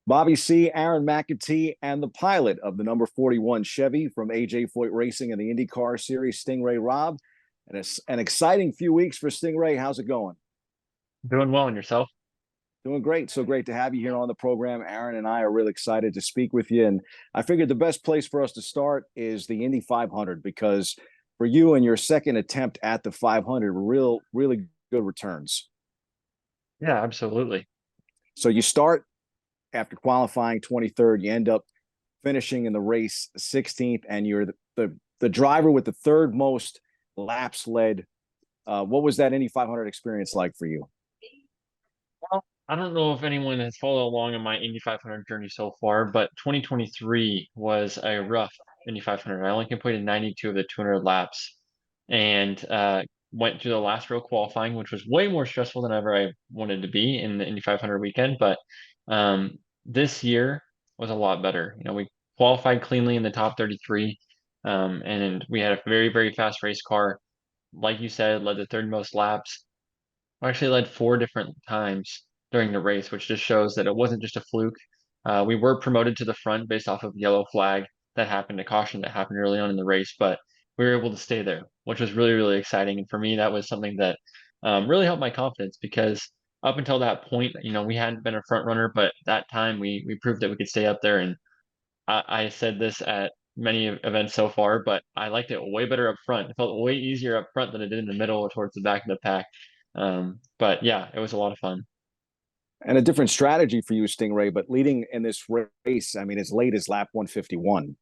Bobby C., Aaron McAtee, and the pilot of the number 41 Chevy from AJ Foyt Racing in the IndyCar Series, Sting Ray Robb. And it's an exciting few weeks for Sting Ray. How's it going? Doing well in yourself. Doing great. So great to have you here on the program. Aaron and I are really excited to speak with you. And I figured the best place for us to start is the Indy 500 because for you and your second attempt at the 500 were really good returns. Yeah, absolutely. So you start after qualifying 23rd, you end up finishing in the race 16th, and you're the driver with the third most laps led. What was that Indy 500 experience like for you? Well, I don't know if anyone has followed along in my Indy 500 journey so far, but 2023 was a rough Indy 500. I only completed 92 of the 200 laps and went through the last row qualifying, which was way more stressful than ever I wanted to be in the Indy 500 weekend. But this year was a lot better. We qualified cleanly in the top 33, and we had a very, very fast race car. Like you said, led the third most laps. I actually led four different times during the race, which just shows that it wasn't just a fluke. We were promoted to the front based off of yellow flag that happened, a caution that happened early on in the race, but we were able to stay there, which was really, really exciting. And for me, that was something that really helped my confidence because up until that point, we hadn't been a front runner, but that time we proved that we could stay up there. And I said this at many events so far, but I liked it way better up front. It felt way easier up front than it did in the middle or towards the back of the pack. But yeah, it was a lot of fun. And a different strategy for you, Stingray, but leading in this race, I mean, as late as lap 151.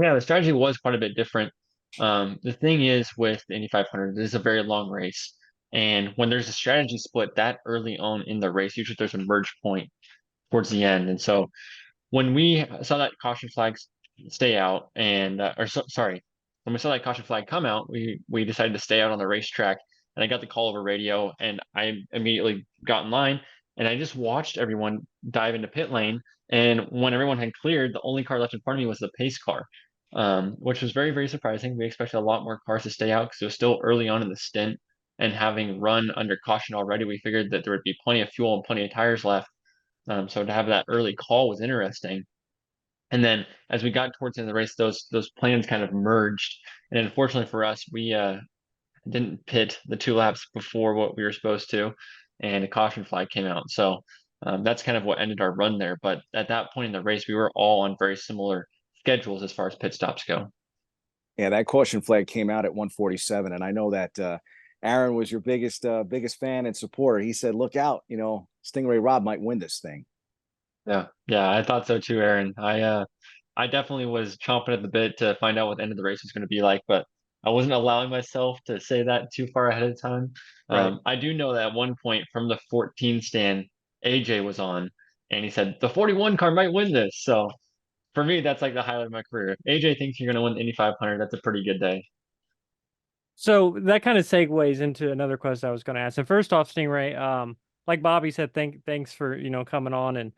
Yeah, the strategy was quite a bit different. The thing is with the Indy 500, this is a very long race. And when there's a strategy split that early on in the race, usually there's a merge point towards the end. And so when we saw that caution flag stay out, sorry, when we saw that caution flag come out, we decided to stay out on the racetrack. And I got the call over radio, and I immediately got in line, and I just watched everyone dive into pit lane. And when everyone had cleared, the only car left in front of me was the pace car, which was very, very surprising. We expected a lot more cars to stay out because it was still early on in the stint. And having run under caution already, we figured that there would be plenty of fuel and plenty of tires left. So to have that early call was interesting. And then as we got towards the end of the race, those plans kind of merged. And unfortunately for us, we didn't pit the two laps before what we were supposed to, and a caution flag came out. So that's kind of what ended our run there. But at that point in the race, we were all on very similar schedules as far as pit stops go. Yeah, that caution flag came out at 147, and I know that Aaron was your biggest fan and supporter. He said, "Look out, Stingray Robb might win this thing." Yeah, yeah, I thought so too, Aaron. I definitely was chomping at the bit to find out what the end of the race was going to be like, but I wasn't allowing myself to say that too far ahead of time. Right. I do know that at one point from the 14 stand, AJ was on, and he said the 41 car might win this. So for me, that's like the highlight of my career. If AJ thinks you're going to win the Indy 500, that's a pretty good day. So that kind of segues into another question I was going to ask. And first off, Stingray, like Bobby said, thanks for coming on, and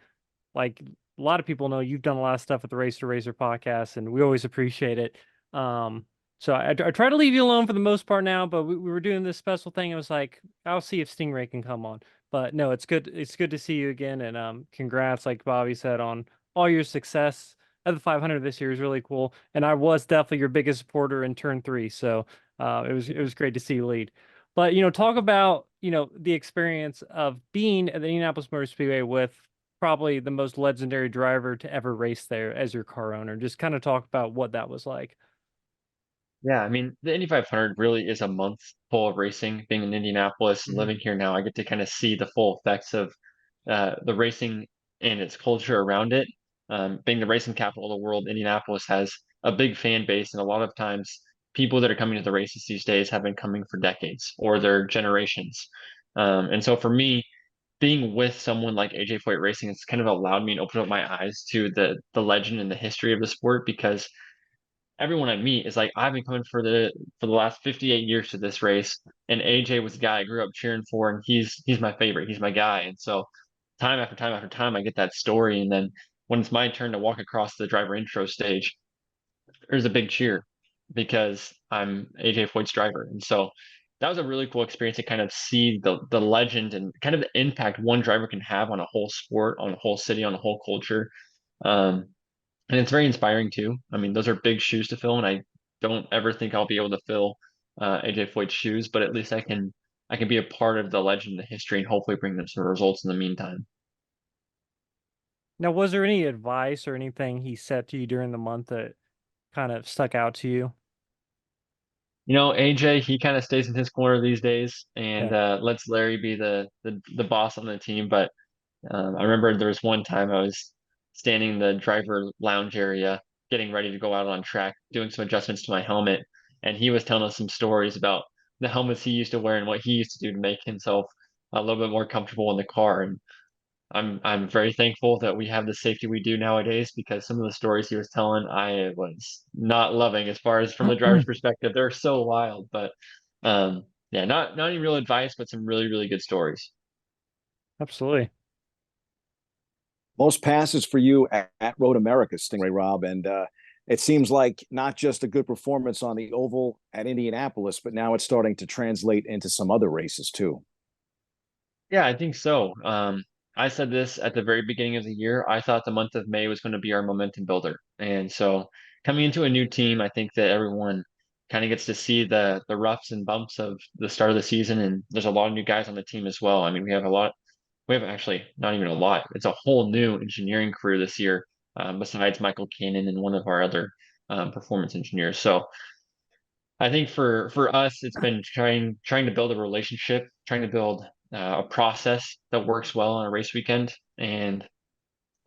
like a lot of people know you've done a lot of stuff with the Race to Razor podcast, and we always appreciate it. So I try to leave you alone for the most part now, but we were doing this special thing. I was like, I'll see if Stingray can come on. But no, it's good. It's good to see you again, and congrats, like Bobby said, on all your success at the 500 this year is really cool. And I was definitely your biggest supporter in turn three, so it was great to see you lead. But talk about the experience of being at the Indianapolis Motor Speedway with probably the most legendary driver to ever race there as your car owner. Just kind of talk about what that was like. Yeah, I mean, the Indy 500 really is a month full of racing. Being in Indianapolis and living here now, I get to kind of see the full effects of the racing and its culture around it. Being the racing capital of the world, Indianapolis has a big fan base, and a lot of times people that are coming to the races these days have been coming for decades or their generations. And so for me, being with someone like AJ Foyt Racing has kind of allowed me to open up my eyes to the legend and the history of the sport because everyone I meet is like, I've been coming for the last 58 years to this race, and AJ was the guy I grew up cheering for, and he's my favorite. He's my guy. And so time after time after time, I get that story, and then when it's my turn to walk across the driver intro stage, there's a big cheer because I'm AJ Foyt's driver. And so that was a really cool experience to kind of see the legend and kind of the impact one driver can have on a whole sport, on a whole city, on a whole culture. Um, and it's very inspiring too. I mean, those are big shoes to fill, and I don't ever think I'll be able to fill AJ Foyt's shoes, but at least I can be a part of the legend, the history, and hopefully bring them some results in the meantime. Now, was there any advice or anything he said to you during the month that kind of stuck out to you? AJ, he kind of stays in his corner these days and Yeah. lets Larry be the boss on the team. But I remember there was one time I was standing in the driver lounge area, getting ready to go out on track, doing some adjustments to my helmet, and he was telling us some stories about the helmets he used to wear and what he used to do to make himself a little bit more comfortable in the car. And I'm very thankful that we have the safety we do nowadays because some of the stories he was telling I was not loving as far as from the driver's perspective. They're so wild, but yeah, not any real advice, but some really, really good stories. Absolutely. Most passes for you at Road America, Sting Ray Robb, and it seems like not just a good performance on the oval at Indianapolis, but now it's starting to translate into some other races too. Yeah, I think so. I said this at the very beginning of the year. I thought the month of May was going to be our momentum builder. And so coming into a new team, I think that everyone kind of gets to see the roughs and bumps of the start of the season. And there's a lot of new guys on the team as well. I mean, we have actually not even a lot. It's a whole new engineering crew this year, besides Michael Cannon and one of our other performance engineers. So I think for us, it's been trying to build a relationship, trying to build a process that works well on a race weekend, and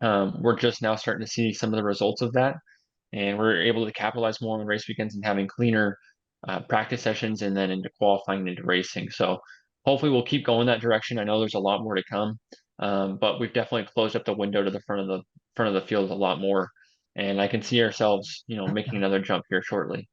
we're just now starting to see some of the results of that, and we're able to capitalize more on race weekends and having cleaner practice sessions, and then into qualifying and into racing. So hopefully we'll keep going that direction. I know there's a lot more to come, but we've definitely closed up the window to the front of the field a lot more, and I can see ourselves, making another jump here shortly.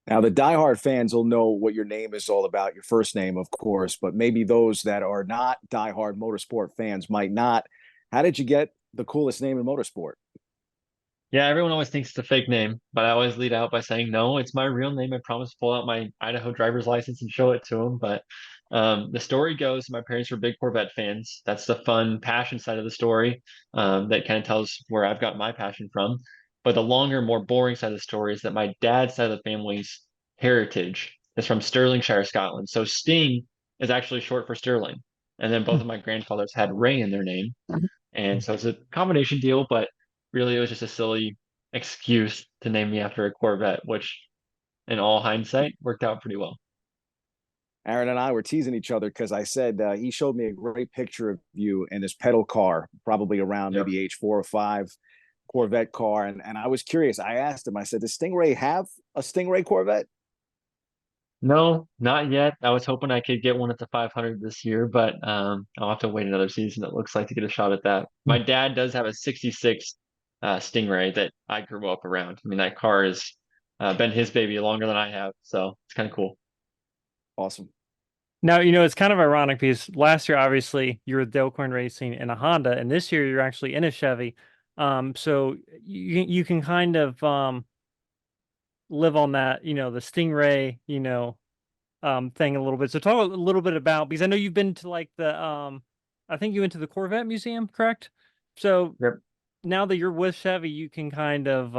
Now, the diehard fans will know what your name is all about, your first name, of course, but maybe those that are not diehard motorsport fans might not. How did you get the coolest name in motorsport? Yeah, everyone always thinks it's a fake name, but I always lead out by saying, no, it's my real name. I promise to pull out my Idaho driver's license and show it to them. But the story goes, my parents were big Corvette fans. That's the fun, passion side of the story that kind of tells where I've got my passion from. But the longer, more boring side of the story is that my dad's side of the family's heritage is from Stirlingshire, Scotland. So Sting is actually short for Sterling. And then both of my grandfathers had Ray in their name. And so it's a combination deal, but really it was just a silly excuse to name me after a Corvette, which in all hindsight worked out pretty well. Aaron and I were teasing each other because I said he showed me a great picture of you in his pedal car, probably around Yep. maybe age 4 or 5, Corvette car. And I was curious. I asked him, I said, does Stingray have a Stingray Corvette? No, not yet. I was hoping I could get one at the 500 this year, but I'll have to wait another season, it looks like, to get a shot at that. My dad does have a 66 Stingray that I grew up around. I mean, that car has been his baby longer than I have, so it's kind of cool. Awesome. Now, it's kind of ironic because last year, obviously, you were Dalecoin Racing in a Honda, and this year you're actually in a Chevy. So you can kind of live on that, the Stingray, thing a little bit. So talk a little bit about, because I know you've been to like I think you went to the Corvette Museum, correct? So Yep. now that you're with Chevy, you can kind of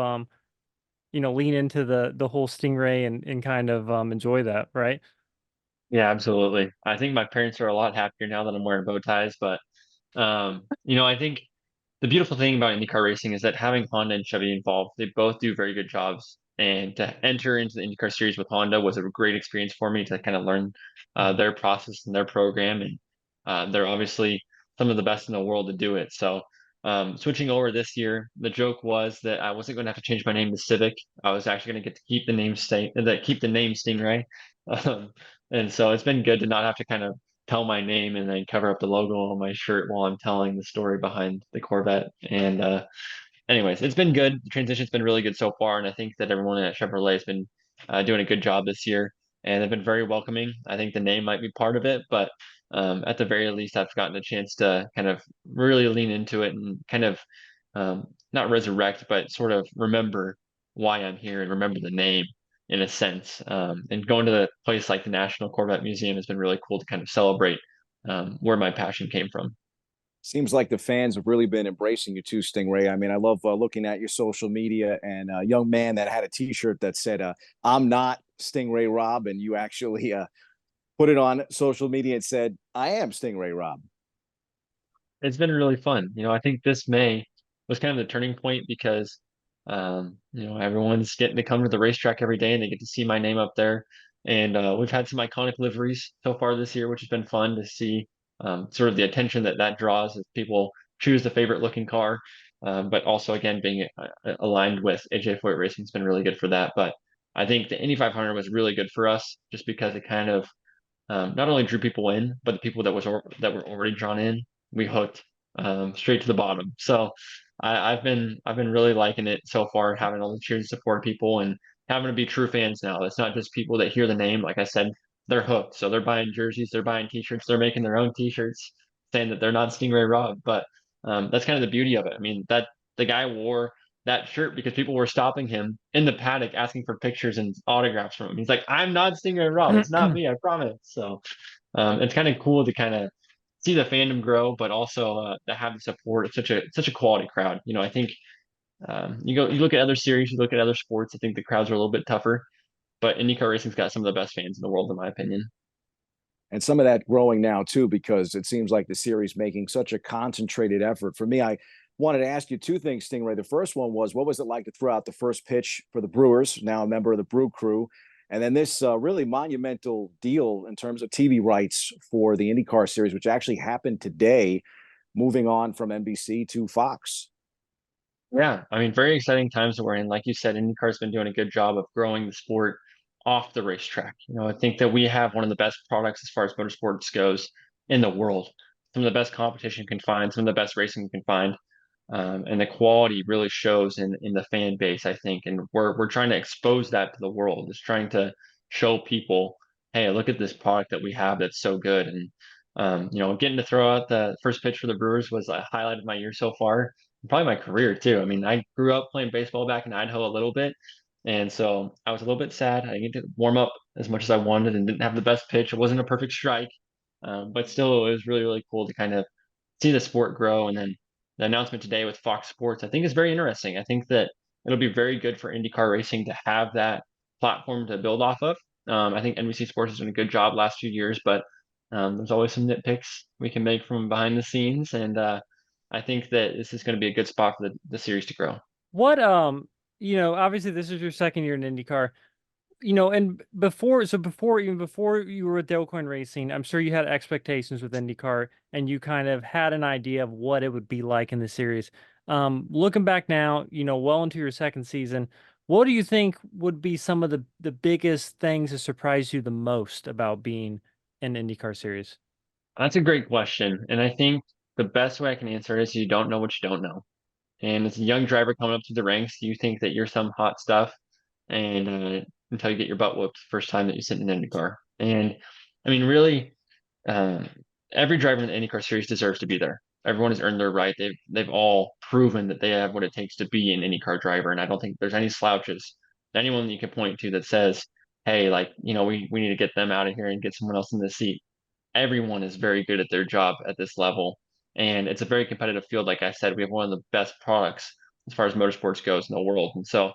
lean into the whole Stingray and kind of enjoy that, right? Yeah, absolutely. I think my parents are a lot happier now that I'm wearing bow ties, but I think the beautiful thing about IndyCar racing is that having Honda and Chevy involved, they both do very good jobs. And to enter into the IndyCar series with Honda was a great experience for me to kind of learn their process and their program. And they're obviously some of the best in the world to do it. So switching over this year, the joke was that I wasn't going to have to change my name to Civic. I was actually going to get to keep the keep the name Stingray. Um, and so it's been good to not have to kind of tell my name and then cover up the logo on my shirt while I'm telling the story behind the Corvette. And anyways, it's been good. The transition's been really good so far, and I think that everyone at Chevrolet has been doing a good job this year, and they've been very welcoming. I think the name might be part of it, but at the very least, I've gotten a chance to kind of really lean into it and kind of not resurrect, but sort of remember why I'm here and remember the name. in a sense. And going to a place like the National Corvette Museum has been really cool to kind of celebrate where my passion came from. Seems like the fans have really been embracing you too, Stingray. I mean, I love looking at your social media, and a young man that had a T-shirt that said, "I'm not Sting Ray Robb," and you actually put it on social media and said, "I am Sting Ray Robb." It's been really fun. I think this May was kind of the turning point because, everyone's getting to come to the racetrack every day and they get to see my name up there. And we've had some iconic liveries so far this year, which has been fun to see sort of the attention that draws as people choose the favorite looking car. But also, again, being aligned with AJ Foyt Racing has been really good for that. But I think the Indy 500 was really good for us just because it kind of not only drew people in, but the people that were already drawn in, we hooked straight to the bottom. So I've been really liking it so far, having all the cheers and support people and having to be true fans now. It's not just people that hear the name. Like I said, they're hooked. So they're buying jerseys, they're buying T-shirts, they're making their own T-shirts saying that they're not Sting Ray Robb. But that's kind of the beauty of it. I mean, that the guy wore that shirt because people were stopping him in the paddock asking for pictures and autographs from him. He's like, I'm not Sting Ray Robb. It's not me, I promise. So it's kind of cool to kind of see the fandom grow, but also to have the support of such a quality crowd. I think you look at other series, you look at other sports. I think the crowds are a little bit tougher, but IndyCar racing's got some of the best fans in the world, in my opinion. And some of that growing now too, because it seems like the series making such a concentrated effort. For me, I wanted to ask you two things, Stingray. The first one was, what was it like to throw out the first pitch for the Brewers, now a member of the Brew Crew? And then this really monumental deal in terms of TV rights for the IndyCar series, which actually happened today, moving on from NBC to Fox. Yeah, I mean, very exciting times that we're in. Like you said, IndyCar's been doing a good job of growing the sport off the racetrack. I think that we have one of the best products as far as motorsports goes in the world. Some of the best competition you can find, some of the best racing you can find. And the quality really shows in the fan base, I think. And we're trying to expose that to the world. It's trying to show people, hey, look at this product that we have that's so good. And getting to throw out the first pitch for the Brewers was a highlight of my year so far, probably my career too. I mean, I grew up playing baseball back in Idaho a little bit, and so I was a little bit sad. I didn't get to warm up as much as I wanted and didn't have the best pitch. It wasn't a perfect strike, but still, it was really, really cool to kind of see the sport grow. And then the announcement today with Fox Sports, I think is very interesting. I think that it'll be very good for IndyCar racing to have that platform to build off of. I think NBC Sports has done a good job last few years, but there's always some nitpicks we can make from behind the scenes. And I think that this is going to be a good spot for the series to grow. What obviously this is your second year in IndyCar. And even before you were with Delcoin Racing, I'm sure you had expectations with IndyCar and you kind of had an idea of what it would be like in the series. Looking back now, well into your second season, what do you think would be some of the biggest things that surprised you the most about being in IndyCar series? That's a great question. And I think the best way I can answer it is you don't know what you don't know. And as a young driver coming up through the ranks, you think that you're some hot stuff, and until you get your butt whooped the first time that you sit in an IndyCar. And I mean, really, um, every driver in the IndyCar series deserves to be there. Everyone has earned their right. They've all proven that they have what it takes to be an IndyCar driver, and I don't think there's any slouches. Anyone that you can point to that says, "Hey, like we need to get them out of here and get someone else in the seat." Everyone is very good at their job at this level. And it's a very competitive field. Like I said, we have one of the best products as far as motorsports goes in the world. And so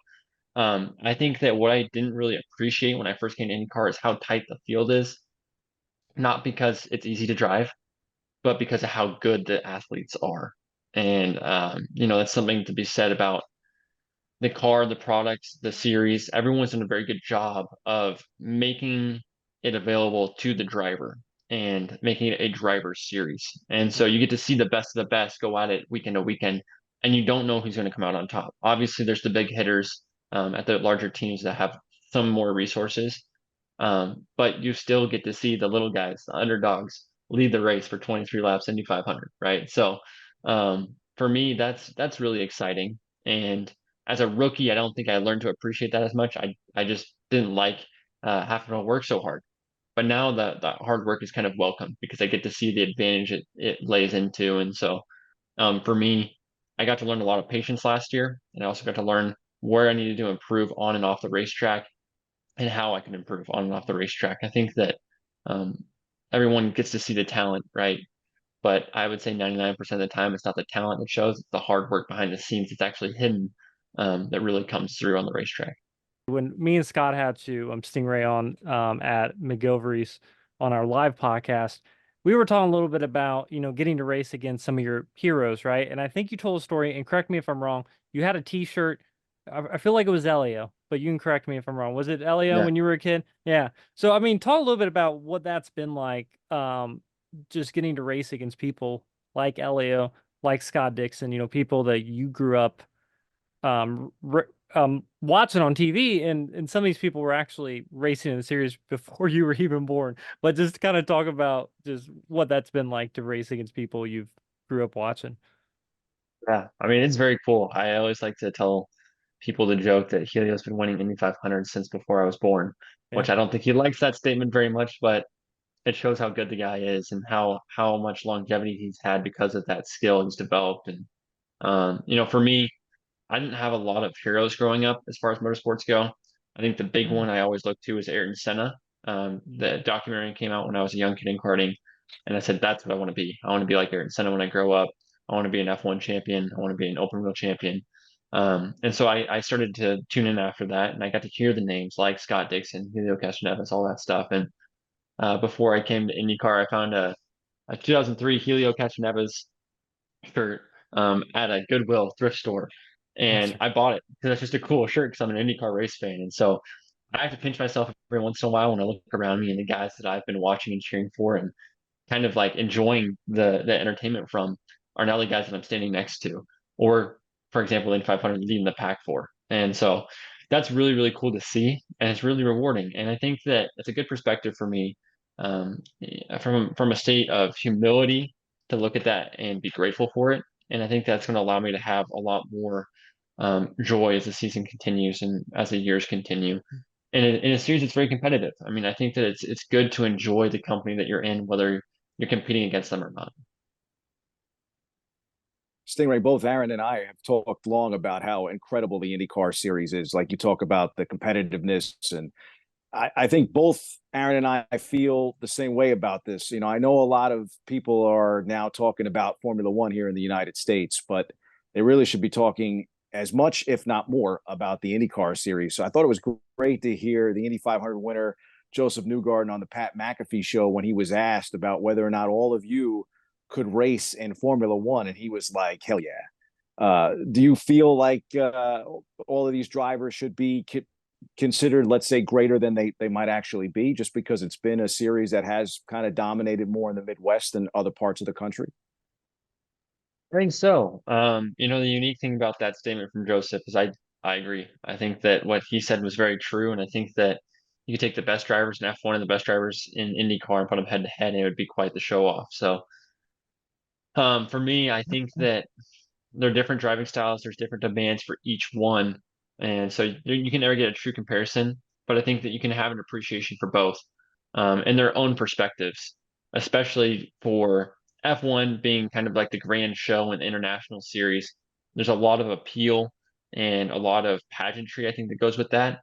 I think that what I didn't really appreciate when I first came to IndyCar is how tight the field is, not because it's easy to drive, but because of how good the athletes are. And, that's something to be said about the car, the products, the series. Everyone's done a very good job of making it available to the driver and making it a driver series. And so you get to see the best of the best go at it weekend to weekend, and you don't know who's going to come out on top. Obviously, there's the big hitters at the larger teams that have some more resources, but you still get to see the little guys, the underdogs, lead the race for 23 laps, Indy 500, right? So for me, that's really exciting. And as a rookie, I don't think I learned to appreciate that as much. I just didn't like having to work so hard. But now that hard work is kind of welcome because I get to see the advantage it lays into. And so for me, I got to learn a lot of patience last year, and I also got to learn where I needed to improve on and off the racetrack. and how I can improve on and off the racetrack. I think that um, everyone gets to see the talent, right? But I would say 99% of the time, it's not the talent that shows; it's the hard work behind the scenes that's actually hidden, that really comes through on the racetrack. When me and Scott had to Stingray on at McGilvery's on our live podcast, we were talking a little bit about, getting to race against some of your heroes, right? And I think you told a story, and correct me if I'm wrong. You had a T-shirt. I feel like it was Elio, but you can correct me if I'm wrong. Was it Elio Yeah. when you were a kid? Yeah. So I mean, talk a little bit about what that's been like, just getting to race against people like Elio, like Scott Dixon, people that you grew up watching on TV, and some of these people were actually racing in the series before you were even born. But just kind of talk about just what that's been like to race against people you've grew up watching. Yeah, I mean, it's very cool. I always like to tell people the joke that Helio's been winning Indy 500 since before I was born, Yeah. which I don't think he likes that statement very much, but it shows how good the guy is and how much longevity he's had because of that skill he's developed. And for me, I didn't have a lot of heroes growing up as far as motorsports go. I think the big one I always looked to is Ayrton Senna. The documentary came out when I was a young kid in karting, and I said, that's what I want to be. I want to be like Ayrton Senna when I grow up. I want to be an F1 champion. I want to be an open wheel champion. And so I started to tune in after that, and I got to hear the names like Scott Dixon, Julio Castroneves, all that stuff. And before I came to IndyCar, I found a 2003 Helio Castroneves shirt at a Goodwill thrift store, and I bought it because it's just a cool shirt because I'm an IndyCar race fan, and so I have to pinch myself every once in a while when I look around me and the guys that I've been watching and cheering for and kind of like enjoying the entertainment from are now the guys that I'm standing next to, or for example, in 500 leading the pack for, and so that's really really cool to see, and it's really rewarding, and I think that it's a good perspective for me, from a state of humility to look at that and be grateful for it. And I think that's going to allow me to have a lot more joy as the season continues and as the years continue. And in a series, it's very competitive. I mean, I think that it's good to enjoy the company that you're in, whether you're competing against them or not. Stingray, both Aaron and I have talked long about how incredible the IndyCar series is. Like you talk about the competitiveness, and I think both Aaron and I feel the same way about this. I know a lot of people are now talking about Formula One here in the United States, but they really should be talking as much, if not more, about the IndyCar series. So I thought it was great to hear the Indy 500 winner, Joseph Newgarden, on the Pat McAfee show when he was asked about whether or not all of you could race in Formula One. And he was like, hell yeah. Do you feel like all of these drivers should be considered, let's say, greater than they might actually be, just because it's been a series that has kind of dominated more in the Midwest than other parts of the country? I think so. The unique thing about that statement from Joseph is I agree. I think that what he said was very true, and I think that you could take the best drivers in F1 and the best drivers in IndyCar and put them head to head, and it would be quite the show off. So, for me, I think that there are different driving styles. There's different demands for each one, and so you can never get a true comparison. But I think that you can have an appreciation for both, in their own perspectives, especially for F1 being kind of like the grand show and international series. There's a lot of appeal and a lot of pageantry, I think, that goes with that.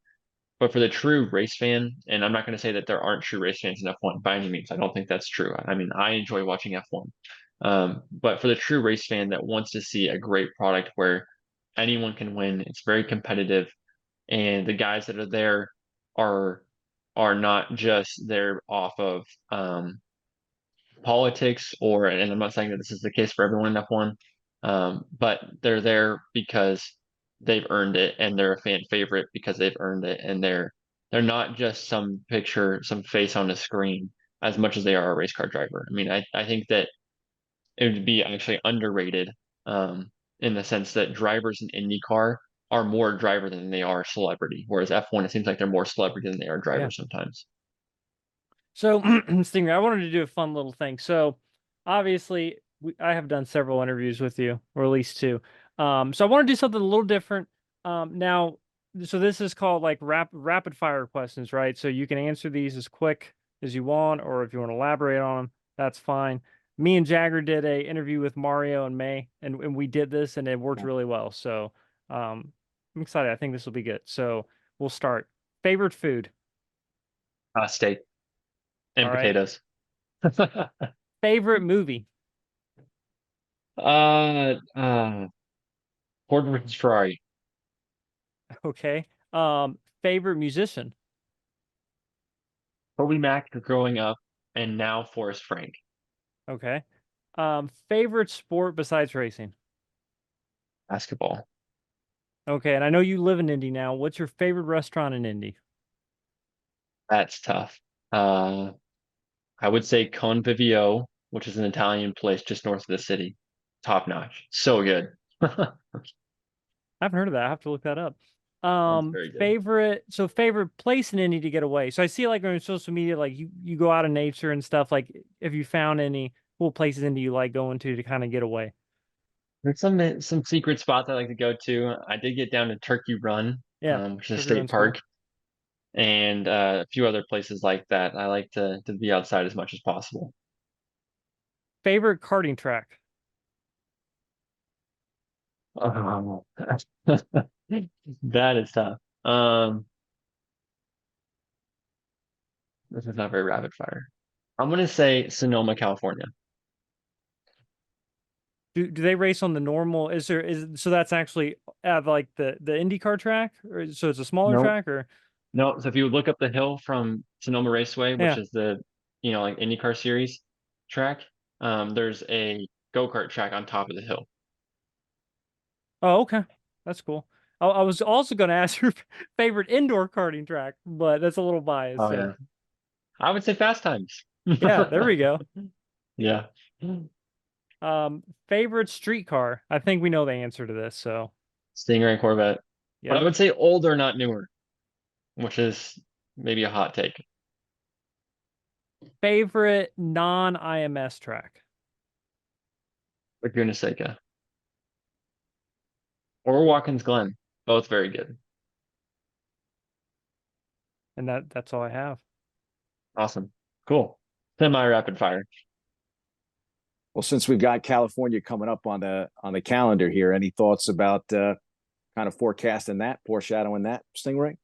But for the true race fan, and I'm not going to say that there aren't true race fans in F1 by any means. I don't think that's true. I mean, I enjoy watching F1. But for the true race fan that wants to see a great product where anyone can win, it's very competitive, and the guys that are there are are not just there off of politics, and I'm not saying that this is the case for everyone in F1, but they're there because they've earned it, and they're a fan favorite because they've earned it, and they're not just some picture, some face on the screen as much as they are a race car driver. I mean, I think that it would be actually underrated, in the sense that drivers in IndyCar are more driver than they are celebrity, whereas F1, it seems like they're more celebrity than they are Yeah. driver sometimes. So, Stinger, I wanted to do a fun little thing. So, obviously, I have done several interviews with you, or at least two. So I want to do something a little different. Now, so this is called like rapid fire questions, right? So you can answer these as quick as you want, or if you want to elaborate on them, that's fine. Me and Jagger did a interview with Mario and May, and we did this, and it worked really well. So, I'm excited. I think this will be good. So we'll start. Favorite food? Steak and All right. potatoes. Favorite movie? uh, uh, Ford versus Ferrari. Okay. Favorite musician? Toby Mac growing up, and now Forrest Frank. Okay. Favorite sport besides racing? Basketball. Okay, and I know you live in Indy now. What's your favorite restaurant in Indy? That's tough. Uh, I would say Convivio, which is an Italian place just north of the city. Top notch. So good. That's I haven't heard of that. I have to look that up. very good. Favorite place in Indy to get away. So I see like on social media, like you go out in nature and stuff. Like, if you found any cool places in Indy you like going to kind of get away. There's some secret spots I like to go to. I did get down to Turkey Run, Yeah, which is a Turkey state Run's cool. park, and a few other places like that. I like to be outside as much as possible. Favorite karting track. Oh, that is tough. This is not very rapid fire. I'm gonna say Sonoma, California. Do they race on the normal? So that's actually at like the IndyCar track, or so it's a smaller No, track, or no. So if you look up the hill from Sonoma Raceway, which yeah. is the like IndyCar series track, there's a go-kart track on top of the hill. Oh, okay, that's cool. I was also going to ask your favorite indoor karting track, but that's a little biased. Oh So yeah, I would say Fast Times. yeah, there we go. Yeah. Favorite streetcar. I think we know the answer to this. So Sting Ray Corvette. But I yep. would say older, not newer, which is maybe a hot take. Favorite non-IMS track. Laguna Seca or Watkins Glen. Both very good. And that's all I have. Awesome. Cool. Semi-rapid fire. Well, since we've got California coming up on the calendar here, any thoughts about kind of forecasting that, foreshadowing that, Stingray?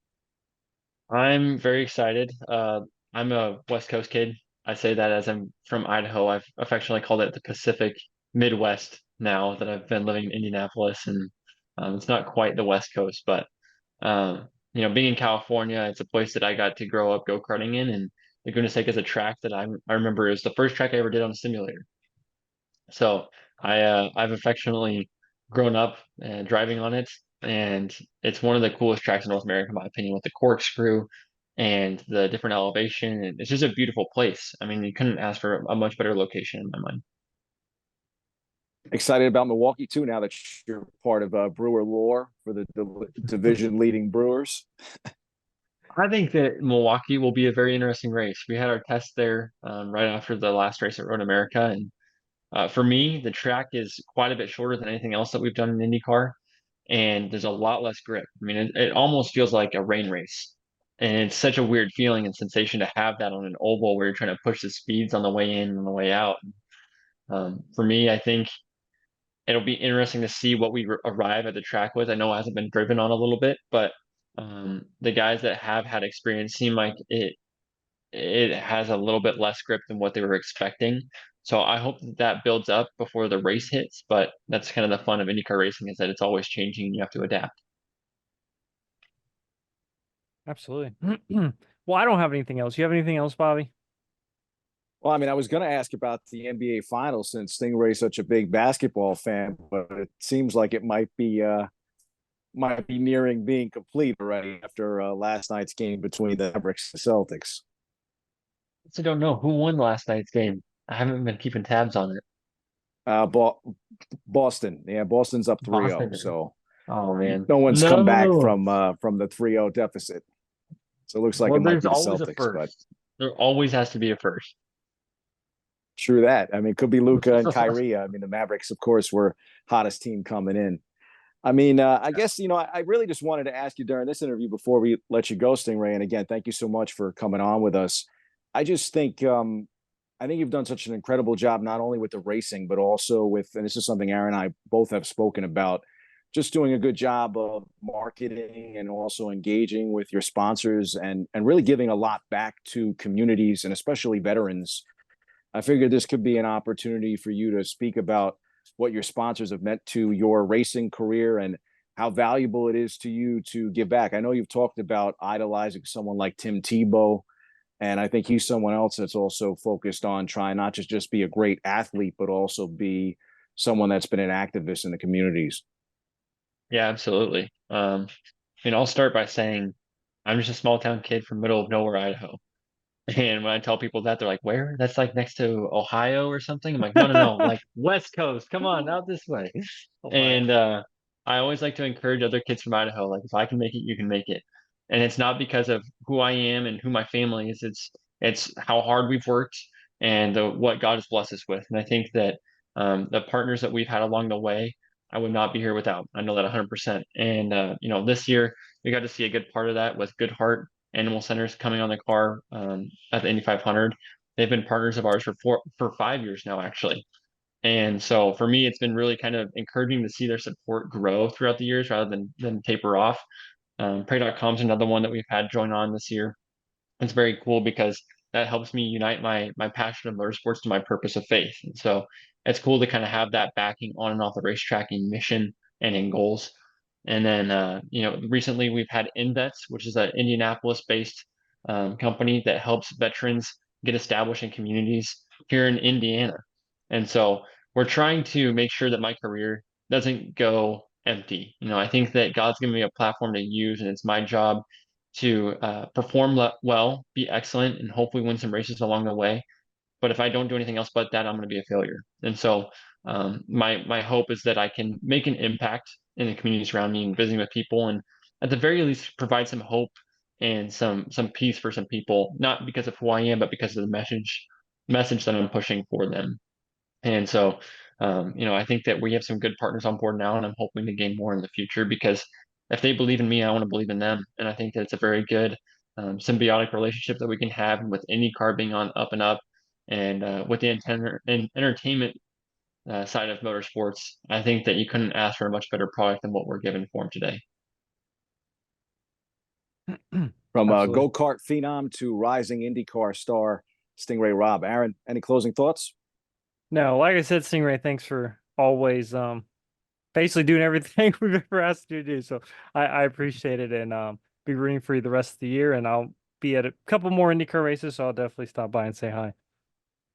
I'm very excited. I'm a West Coast kid. I say that as I'm from Idaho. I've affectionately called it the Pacific Midwest now that I've been living in Indianapolis, and it's not quite the West Coast, but being in California, it's a place that I got to grow up go-karting in, and Laguna Seca is a track that I remember is the first track I ever did on a simulator. So I've affectionately grown up driving on it, and it's one of the coolest tracks in North America, in my opinion, with the corkscrew and the different elevation. And it's just a beautiful place. I mean, you couldn't ask for a much better location in my mind. Excited about Milwaukee too. Now that you're part of Brewer lore for the division leading Brewers. I think that Milwaukee will be a very interesting race. We had our test there right after the last race at Road America, and for me, the track is quite a bit shorter than anything else that we've done in IndyCar, and there's a lot less grip. I mean, it almost feels like a rain race, and it's such a weird feeling and sensation to have that on an oval where you're trying to push the speeds on the way in and on the way out. For me, I think it'll be interesting to see what we arrive at the track with. I know it hasn't been driven on a little bit, but the guys that have had experience seem like it has a little bit less grip than what they were expecting. So I hope that builds up before the race hits, but that's kind of the fun of IndyCar racing is that it's always changing and you have to adapt. Absolutely. Well, I don't have anything else. You have anything else, Bobby? Well, I mean, I was going to ask about the NBA Finals since Stingray's such a big basketball fan, but it seems like it might be nearing being complete already after last night's game between the Mavericks and Celtics. I don't know who won last night's game. I haven't been keeping tabs on it. Uh, Boston, yeah, Boston's up 3-0, Boston. so Oh man. no one's come back No. from the 3-0 deficit. So it looks like Well, it might there's be the always a Celtics, but first. There always has to be a first. true that. I mean, it could be Luka and Kyrie. I mean, the Mavericks, of course, were hottest team coming in. I mean, I guess, I really just wanted to ask you during this interview before we let you go, Stingray. And again, thank you so much for coming on with us. I just think, I think you've done such an incredible job, not only with the racing, but also with, and this is something Aaron and I both have spoken about, just doing a good job of marketing and also engaging with your sponsors and really giving a lot back to communities and especially veterans. I figured this could be an opportunity for you to speak about what your sponsors have meant to your racing career and how valuable it is to you to give back. I know you've talked about idolizing someone like Tim Tebow, and I think he's someone else that's also focused on trying not to just be a great athlete, but also be someone that's been an activist in the communities. Yeah, absolutely. I'll start by saying I'm just a small town kid from middle of nowhere, Idaho. And when I tell people that, they're like, "Where? That's like next to Ohio or something." I'm like, "No, no, no, like West Coast. Come on, out this way." Ohio. And I always like to encourage other kids from Idaho, like if I can make it, you can make it. And it's not because of who I am and who my family is. It's how hard we've worked and what God has blessed us with. And I think that the partners that we've had along the way, I would not be here without. I know that 100%. And this year we got to see a good part of that with Good Heart Animal Centers coming on the car at the Indy 500. They've been partners of ours for 5 years now, actually. And so for me, it's been really kind of encouraging to see their support grow throughout the years rather than taper off. Pray.com is another one that we've had join on this year. It's very cool because that helps me unite my passion of motorsports to my purpose of faith. And so it's cool to kind of have that backing on and off the racetrack in mission and in goals. And then recently we've had Invets, which is an Indianapolis-based company that helps veterans get established in communities here in Indiana. And so we're trying to make sure that my career doesn't go empty. I think that God's given me a platform to use, and it's my job to perform well, be excellent, and hopefully win some races along the way. But if I don't do anything else but that, I'm going to be a failure. And so my hope is that I can make an impact in the communities around me and visiting with people, and at the very least provide some hope and some peace for some people, not because of who I am, but because of the message that I'm pushing for them. And so, I think that we have some good partners on board now, and I'm hoping to gain more in the future because if they believe in me, I want to believe in them. And I think that it's a very good symbiotic relationship that we can have with IndyCar being on up and up, and with the entertainment side of motorsports. I think that you couldn't ask for a much better product than what we're given for them today. From a Absolutely. go-kart phenom to rising IndyCar star, Sting Ray Robb. Aaron, any closing thoughts? No, like I said, Sting Ray, thanks for always basically doing everything we've ever asked you to do. So I appreciate it, and be rooting for you the rest of the year. And I'll be at a couple more IndyCar races, so I'll definitely stop by and say hi.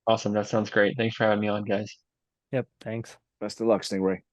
Awesome. That sounds great. Thanks for having me on, guys. Yep, thanks. Best of luck, Sting Ray.